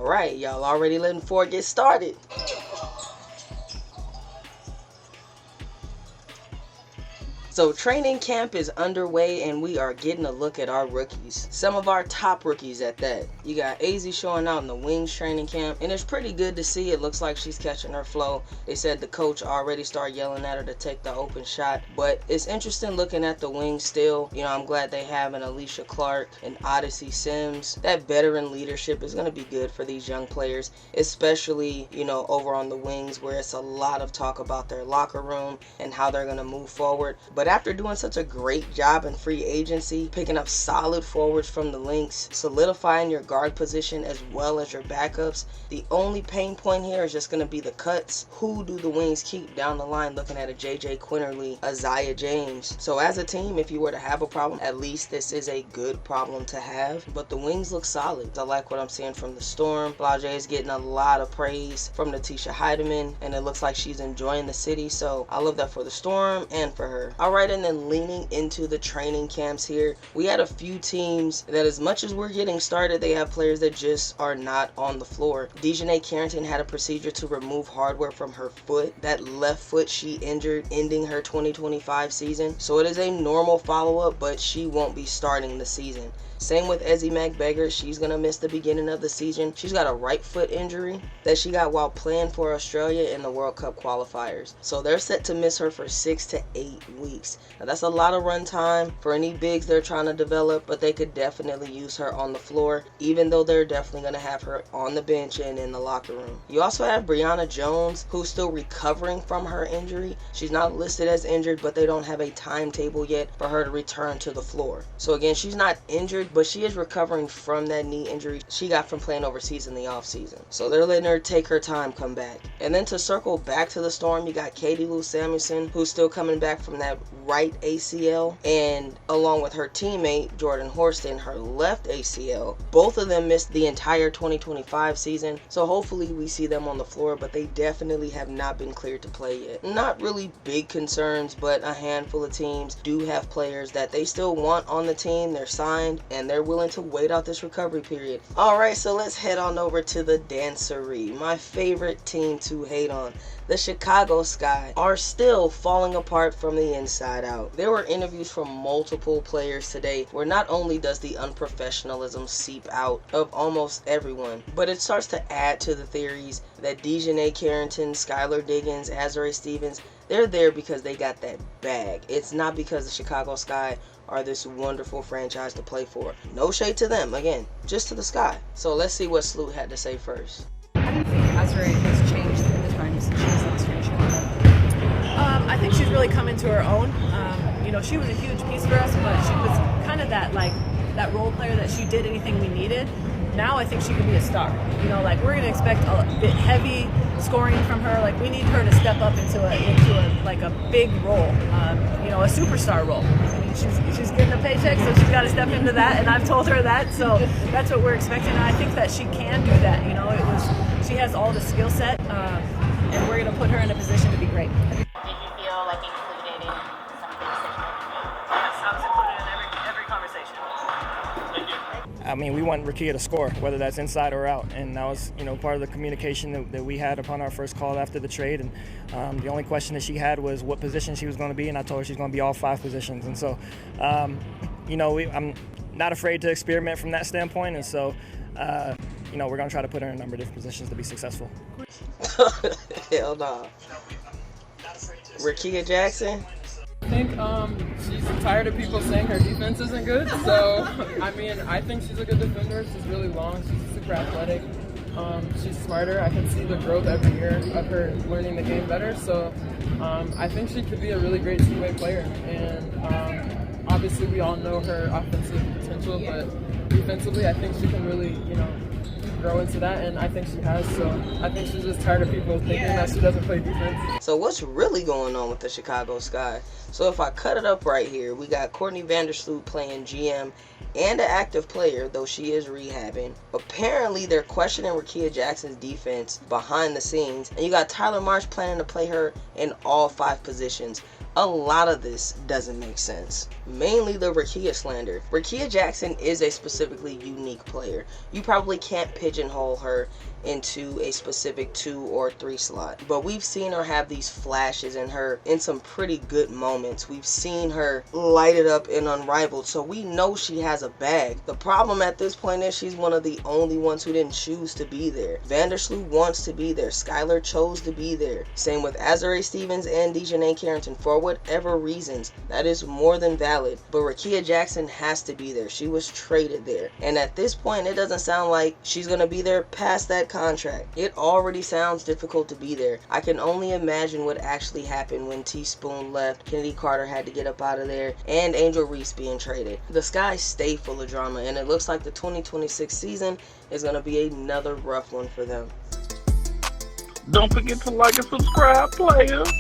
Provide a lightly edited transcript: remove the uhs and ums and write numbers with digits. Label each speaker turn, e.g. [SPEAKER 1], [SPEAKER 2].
[SPEAKER 1] Alright, y'all already letting Ford get started. So training camp is underway and we are getting a look at our rookies. Some of our top rookies at that. You got Azzi showing out in the wings training camp, and it's pretty good to see. It looks like she's catching her flow. They said the coach already started yelling at her to take the open shot, but it's interesting looking at the wings still. You know, I'm glad they have an Alicia Clark and Odyssey Sims. That veteran leadership is going to be good for these young players, especially, you know, over on the wings where it's a lot of talk about their locker room and how they're going to move forward. But after doing such a great job in free agency, picking up solid forwards from the Lynx, solidifying your guard position as well as your backups, the only pain point here is just going to be the cuts. Who do the Wings keep down the line, looking at a JJ Quinterly, Isaiah James? So as a team, if you were to have a problem, at least this is a good problem to have. But the Wings look solid. I like what I'm seeing from the Storm. Flau'Jae is getting a lot of praise from Natisha Heidemann, and it looks like she's enjoying the city. So I love that for the Storm and for her. Alright, and then leaning into the training camps here, we had a few teams that, as much as we're getting started, they have players that just are not on the floor. Dejanay Carrington had a procedure to remove hardware from her foot. That left foot she injured, ending her 2025 season. So it is a normal follow-up, but she won't be starting the season. Same with Ezzy McBeggar. She's going to miss the beginning of the season. She's got a right foot injury that she got while playing for Australia in the World Cup qualifiers. So they're set to miss her for 6 to 8 weeks. Now that's a lot of run time for any bigs they're trying to develop, but they could definitely use her on the floor, even though they're definitely going to have her on the bench and in the locker room. You also have Brianna Jones, who's still recovering from her injury. She's not listed as injured, but they don't have a timetable yet for her to return to the floor. So again, she's not injured, but she is recovering from that knee injury she got from playing overseas in the offseason. So they're letting her take her time, come back. And then to circle back to the Storm, you got Katie Lou Samuelson, who's still coming back from that right ACL, and along with her teammate Jordan Horston, her left ACL. Both of them missed the entire 2025 season, so hopefully we see them on the floor, but they definitely have not been cleared to play yet. Not really big concerns, but a handful of teams do have players that they still want on the team. They're signed and they're willing to wait out this recovery period. Alright, so let's head on over to the Dancery, my favorite team to hate on. The Chicago Sky are still falling apart from the inside out. There were interviews from multiple players today where not only does the unprofessionalism seep out of almost everyone, but it starts to add to the theories that Dejanay Carrington, Skylar Diggins, Azzi Stevens, they're there because they got that bag. It's not because the Chicago Sky are this wonderful franchise to play for. No shade to them, again, just to the Sky. So let's see what Sloot had to say first.
[SPEAKER 2] How do you think Azzi has changed in the time since she's last finished?
[SPEAKER 3] I think she's really come into her own. You know, she was a huge piece for us, but she was kind of that role player that she did anything we needed. Now I think she could be a star. You know, like, we're going to expect a bit heavy scoring from her. Like, we need her to step up into a big role, you know, a superstar role. I mean, she's getting a paycheck, so she's got to step into that, and I've told her that, so that's what we're expecting. And I think that she can do that. You know, she has all the skill set, and we're going to put her in a position to be great.
[SPEAKER 4] Did you feel like included in some of the decisions?
[SPEAKER 3] Yes, I was included in every conversation.
[SPEAKER 5] I mean, we want Rakia to score, whether that's inside or out, and that was, you know, part of the communication that we had upon our first call after the trade. And the only question that she had was what position she was going to be, and I told her she's going to be all 5 positions. And so, you know, I'm not afraid to experiment from that standpoint, and so, you know, we're going to try to put her in a number of different positions to be successful.
[SPEAKER 1] Hell no. Rakia Jackson?
[SPEAKER 6] I think she's tired of people saying her defense isn't good, so I mean, I think she's a good defender. She's really long, she's super athletic, she's smarter. I can see the growth every year of her learning the game better, so I think she could be a really great two-way player, and obviously we all know her offensive potential, but defensively I think she can really, you know, grow into that, and I think she has, so I think she's just tired of people thinking that she doesn't play defense.
[SPEAKER 1] So what's really going on with the Chicago Sky? So if I cut it up right here, we got Courtney Vandersloot playing GM and an active player, though she is rehabbing. Apparently they're questioning Rakia Jackson's defense behind the scenes, and you got Tyler Marsh planning to play her in all 5 positions. A lot of this doesn't make sense. Mainly the Rickea slander. Rickea Jackson is a specifically unique player. You probably can't pigeonhole her into a specific 2 or 3 slot, but we've seen her have these flashes in her in some pretty good moments. We've seen her light it up in Unrivaled, so we know she has a bag. The problem at this point is she's one of the only ones who didn't choose to be there. Vandersloot wants to be there. Skylar chose to be there. Same with Azzi Stevens and Dejanay Carrington. For whatever reasons, that is more than valid, but Rickea Jackson has to be there. She was traded there, and at this point it doesn't sound like she's gonna be there past that contract. It already sounds difficult to be there. I can only imagine what actually happened when Teaspoon left, Kennedy Carter had to get up out of there, and Angel Reese being traded. The skies stay full of drama, and it looks like the 2026 season is going to be another rough one for them.
[SPEAKER 7] Don't forget to like and subscribe, players.